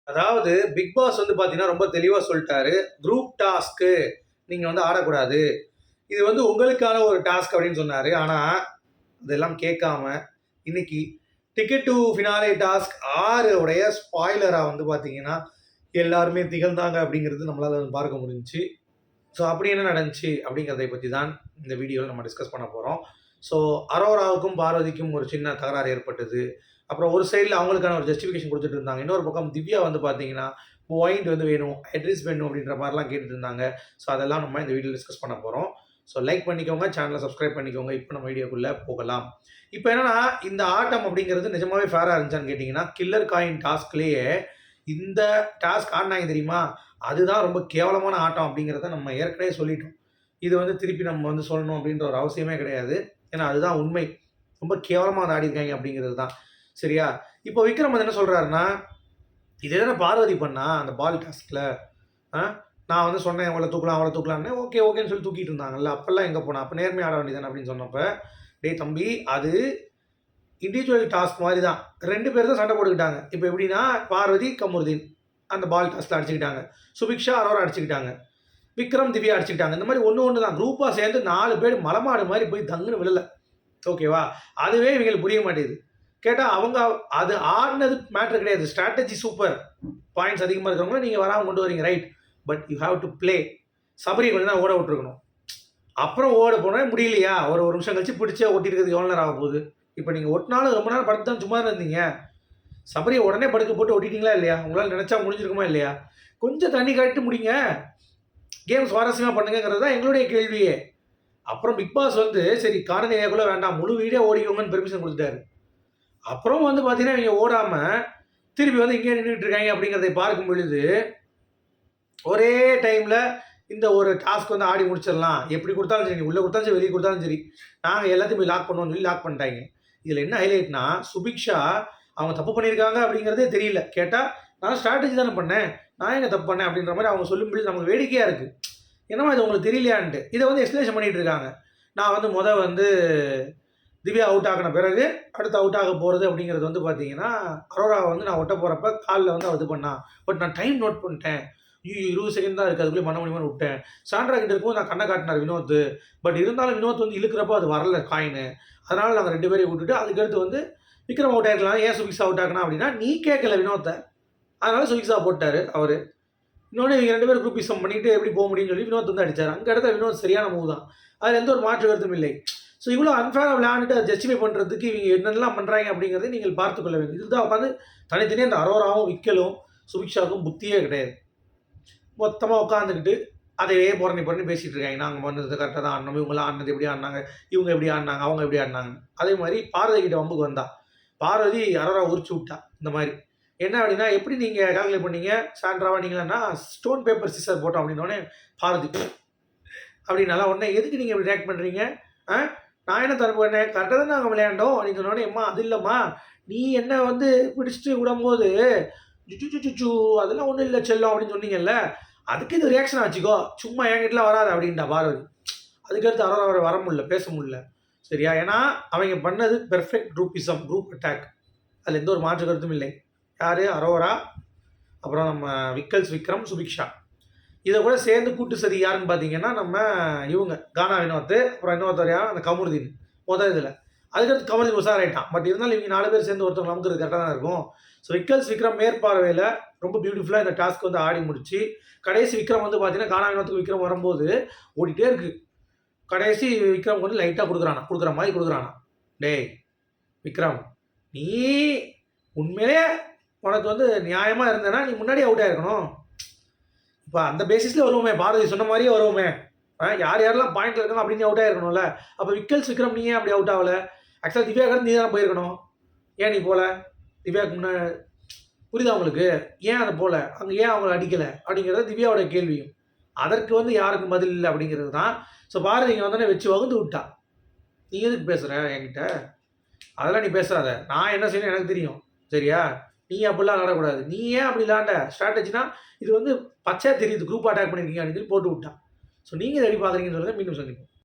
அதாவது big pass வந்து பார்த்தீங்கன்னா ரொம்ப தெளிவாக சொல்லிட்டாரு. குரூப் டாஸ்க்கு நீங்கள் வந்து ஆடக்கூடாது. இது வந்து உங்களுக்கான ஒரு டாஸ்க் அப்படின்னு சொன்னார். ஆனால் அதெல்லாம் கேட்காம இன்னைக்கு டிக்கெட் டு ஃபினாலே டாஸ்க் 6 உடைய ஸ்பாய்லராக வந்து பார்த்தீங்கன்னா எல்லாருமே திகழ்ந்தாங்க அப்படிங்கிறது நம்மளால் பார்க்க முடிஞ்சுச்சு. ஸோ அப்படி என்ன நடந்துச்சு அப்படிங்கிறதை பற்றி தான் இந்த வீடியோவில் நம்ம டிஸ்கஸ் பண்ண போகிறோம். ஸோ அரோராவுக்கும் பார்வதிக்கும் ஒரு சின்ன தகராறு ஏற்பட்டது. அப்புறம் ஒரு சைடில் அவங்களுக்கான ஒரு ஜஸ்டிஃபிகேஷன் கொடுத்துட்டு இருந்தாங்க. இன்னொரு பக்கம் திவ்யா வந்து பார்த்தீங்கன்னா பாயிண்ட் வந்து வேணும், அட்ரஸ் வேணும் அப்படின்ற மாதிரிலாம் கேட்டுட்டு இருந்தாங்க. ஸோ அதெல்லாம் நம்ம இந்த வீடியோ டிஸ்கஸ் பண்ண போகிறோம். ஸோ லைக் பண்ணிக்கோங்க, சேனலை சப்ஸ்கிரைப் பண்ணிக்கோங்க. இப்போ நம்ம வீடியோக்குள்ளே போகலாம். இப்போ என்னன்னா இந்த ஆட்டம் அப்படிங்கிறது நிஜமாவே ஃபேராக இருந்துச்சான்னு கேட்டிங்கன்னா, கில்லர் காயின் டாஸ்க்லேயே இந்த டாஸ்க் ஆடினாங்க தெரியுமா, அதுதான் ரொம்ப கேவலமான ஆட்டம் அப்படிங்கிறத நம்ம ஏற்கனவே சொல்லிட்டோம். இது வந்து திருப்பி நம்ம வந்து சொல்லணும் அப்படின்ற ஒரு அவசியமே கிடையாது. ஏன்னா அதுதான் உண்மை. ரொம்ப கேவலமாக அதை ஆடிருக்காங்க அப்படிங்கிறது தான். சரியா? இப்போ விக்ரம் வந்து என்ன சொல்கிறாருன்னா, இதே தானே பார்வதி பண்ணா அந்த பால் டாஸ்கில். நான் வந்து சொன்னேன் அவளை தூக்கலாம் அவளை தூக்கலான்னு. ஓகே ஓகேன்னு சொல்லி தூக்கிட்டு இருந்தாங்கல்ல. அப்போல்லாம் எங்கே போனா? அப்போ நேர்மையாக ஆட வேண்டியதானே அப்படின்னு சொன்னப்போ, டேய் தம்பி அது இண்டிவிஜுவல் டாஸ்க் மாதிரி தான். 2 பேர் தான் சண்டை போட்டுக்கிட்டாங்க. இப்போ எப்படின்னா பார்வதி, கமருதீன் அந்த பால் டாஸ்கில் அடிச்சுக்கிட்டாங்க. சுபிக்ஷா, அரோரா அடிச்சுக்கிட்டாங்க. விக்ரம், திவ்யா அடிச்சுக்கிட்டாங்க. இந்த மாதிரி ஒன்று தான் குரூப்பாக சேர்ந்து 4 பேர் மலமாடு மாதிரி போய் தங்குன்னு விழல. ஓகேவா? அதுவே இவங்களுக்கு புரிய மாட்டேங்குது. கேட்டால் அவங்க அது ஆடினது மேட்ரு கிடையாது. Strategy super. பாயிண்ட்ஸ் அதிகமாக இருக்கிறவங்க நீங்கள் வராமல் கொண்டு வரீங்க right. But you have to play. Sabari கொஞ்சம் தான் ஓட விட்டுருக்கணும். அப்புறம் ஓட போனால் முடியலையா, ஒரு நிமிஷம் கழிச்சு பிடிச்சே ஓட்டிருக்கிறதுக்கு எவ்வளோ நேரம் ஆக போகுது? இப்போ நீங்கள் ஒட்டினாலும் ரொம்ப நேரம் படுத்து தான் சும்மா இருந்தீங்க. சபரியை உடனே படுக்க போட்டு ஓட்டிட்டீங்களா இல்லையா? உங்களால் நினச்சா முடிஞ்சிருக்குமா இல்லையா? கொஞ்சம் தண்ணி காட்டி முடிங்க. கேம் சுவாரஸ்யமாக பண்ணுங்கிறது தான் எங்களுடைய கேள்வியே. அப்புறம் பிக் பாஸ் வந்து சரி கார்டன் ஏரியாக்குள்ளே வேண்டாம், முழு வீடே ஓடிக்கோங்கன்னு பெர்மிஷன் கொடுத்துட்டாரு. அப்புறம் வந்து பார்த்தீங்கன்னா இவங்க ஓடாமல் திருப்பி வந்து இங்கே நின்றுட்டு இருக்காங்க அப்படிங்கிறதை பார்க்கும் பொழுது ஒரே டைமில் இந்த ஒரு டாஸ்க் வந்து ஆடி முடிச்சிடலாம். எப்படி கொடுத்தாலும் சரி, உள்ளே கொடுத்தாலும் சரி, வெளியே கொடுத்தாலும் சரி, நாங்கள் எல்லாத்தையும் போய் லாக் பண்ணுவோம்னு சொல்லி லாக் பண்ணிட்டாங்க. இதில் என்ன ஹைலைட்னா, சுபிக்ஷா அவங்க தப்பு பண்ணியிருக்காங்க அப்படிங்கிறதே தெரியல. கேட்டால் நான் ஸ்ட்ராட்டஜி தானே பண்ணேன், நான் எங்கே தப்பு பண்ணேன் அப்படின்ற மாதிரி அவங்க சொல்லும்போது நமக்கு வேடிக்கையாக இருக்குது. என்னமா இது உங்களுக்கு தெரியலையான்ட்டு இதை வந்து எக்ஸ்பிளேஷன் பண்ணிகிட்டு இருக்காங்க. நான் வந்து வந்து திவ்யா அவுட் ஆகின பிறகு அடுத்து அவுட் ஆக போகிறது அப்படிங்கிறது வந்து பார்த்தீங்கன்னா, அரோராவை வந்து நான் ஒட்ட போகிறப்ப காலில் வந்து இது பண்ணான். பட் நான் டைம் நோட் பண்ணிட்டேன். 20 செகண்ட் தான் இருக்குது, அதுக்குள்ளே பண்ண முடியுமான்னு விட்டேன். சாண்ட்ரா கிட்ட இருக்கும் நான் கண்ணை காட்டினார் வினோத். பட் இருந்தாலும் வினோத் வந்து இழுக்கிறப்போ அது வரல காயின். அதனால் நாங்கள் 2 பேரையும் விட்டுட்டு அதுக்கடுத்து வந்து விக்ரம் அவுட் ஆகிருக்கலாம். ஏன் சுபிக்ஷா அவுட் ஆகினா அப்படின்னா நீ கேட்கல வினோத்தை, அதனால சுபிக்ஷா போட்டார் அவர். இன்னொன்று இவங்க 2 பேரும் குரூப்பிசம் பண்ணிட்டு எப்படி போக முடியும்னு சொல்லி வினோத் வந்து அடித்தார். அங்கே இடத்துல வினோத் சரியான மூவ் தான், அதில் எந்த ஒரு மாற்று கருத்தும் இல்லை. ஸோ இவ்வளோ அன்ஃபேராக விளையாண்டுட்டு அதை ஜஸ்டிஃபை பண்ணுறதுக்கு இவங்க என்னென்னலாம் பண்ணுறாங்க அப்படிங்கிறத நீங்கள் பார்த்து கொள்ள வேண்டும். இதுதான் உட்காந்து தனித்தனியாக இந்த அரோராவும் விக்கலும் சுபிக்ஷாவுக்கும் புத்தியே கிடையாது. மொத்தமாக உட்காந்துக்கிட்டு அதையே புறணி பேசிகிட்டு இருக்காங்க. நாங்கள் வந்தது கரெக்டாக தான் ஆடணும், இவங்களாம் ஆடினது எப்படி ஆடினாங்க, இவங்க எப்படி ஆடினாங்க, அவங்க எப்படி ஆடினாங்க. அதே மாதிரி பார்வதி கிட்ட வம்புக்கு வந்தா. பார்வதி அரோரா உரிச்சு விட்டா. இந்த மாதிரி என்ன அப்படின்னா, எப்படி நீங்கள் கால்குலேட் பண்ணீங்க சாண்ட்ராவா நீங்களான்னா, ஸ்டோன் பேப்பர் சிசர் போட்டோம் அப்படின்னோடனே பார்வதி அப்படின்னால உடனே எதுக்கு நீங்கள் இப்படி ரியாக்ட் பண்ணுறீங்க? நான் என்ன தரப்பு பண்ணேன், கரெக்டாக தான் நாங்கள் விளையாண்டோம் அப்படின்னு சொன்னோடனே, அம்மா அது இல்லைம்மா, நீ என்ன வந்து பிடிச்சிட்டு விடும்போது சுச்சு அதெல்லாம் ஒன்றும் இல்லை செல்லம் அப்படின்னு சொன்னீங்கல்ல, அதுக்கு இது ரியாக்ஷன் ஆச்சுக்கோ, சும்மா என்கிட்டலாம் வராது அப்படின்ட்டா பார்வதி. அதுக்கடுத்து அவரை வர முடியல, பேச முடியல. சரியா? ஏன்னா அவங்க பண்ணது பெர்ஃபெக்ட் குரூப்பிசம், குரூப் அட்டாக். அதில் எந்த ஒரு மாற்று கருத்தும் இல்லை. யார்? அரோரா, அப்புறம் நம்ம விக்ரம், சுபிக்ஷா. இதை கூட சேர்ந்து கூட்டு சதி யாருன்னு பார்த்தீங்கன்னா நம்ம இவங்க கானா வினோத், அப்புறம் இன்னொருத்தர் யார் அந்த கமருதீன் முதல் இதில். அதுக்கடுத்து கமருதீன் உஷாராயிட்டான். பட் இருந்தாலும் இவங்க 4 பேர் சேர்ந்து ஒருத்தவங்க அமுக்கிறது கரெக்டாக தான் இருக்கும். ஸோ விக்ரம் மேற்பார்வையில் ரொம்ப பியூட்டிஃபுல்லாக இந்த டாஸ்க் வந்து ஆடி முடிச்சு கடைசி விக்ரம் வந்து பார்த்தீங்கன்னா கானா வினோத்துக்கு விக்ரம் வரும்போது ஓடிட்டே இருக்குது. கடைசி விக்ரம் வந்து லைட்டாக கொடுக்குற மாதிரி கொடுக்குறானா. டேய் விக்ரம், நீ உண்மையிலே உனக்கு வந்து நியாயமாக இருந்தேன்னா நீ முன்னாடியே அவுட் ஆகிருக்கணும். இப்போ அந்த பேசிஸில் வருவோமே, பாரதி சொன்ன மாதிரியே வருவோமே, யார் யாரெல்லாம் பாயிண்ட்ல இருக்காங்க அப்படின்னு அவுட் ஆகிருக்கணும்ல. அப்போ விக்ரம் நீ ஏன் அப்படி அவுட் ஆகலை? ஆக்சுவலாக திவ்யா கடந்து நீ தானே போயிருக்கணும். ஏன் நீ போகல? திவ்யாவுக்கு முன்னாடி புரியுதா உங்களுக்கு? ஏன் அதை போகல? அங்கே ஏன் அவங்களை அடிக்கலை அப்படிங்கிறது திவ்யாவோட கேள்வியும். அதற்கு வந்து யாருக்கும் பதில் இல்லை அப்படிங்கிறது தான். ஸோ பாரதி இங்கே வந்தோடனே வச்சு வகுந்து விட்டா. நீ எதுக்கு பேசுகிற என்கிட்ட? அதெல்லாம் நீ பேசுகிறாத, நான் என்ன செய்யணும் எனக்கு தெரியும். சரியா? நீ அப்படிலாம் விளாடக்கூடாது. நீ ஏன் அப்படி விளாண்ட? ஸ்ட்ராட்டஜினா இது வந்து பச்சையாக தெரியுது, குரூப் அட்டாக் பண்ணியிருக்கீங்க அப்படின்னு சொல்லி போட்டு விட்டான். ஸோ நீங்கள் எப்படி பார்க்குறீங்கன்னு சொல்லுங்கள். மீண்டும் சந்திப்போம்.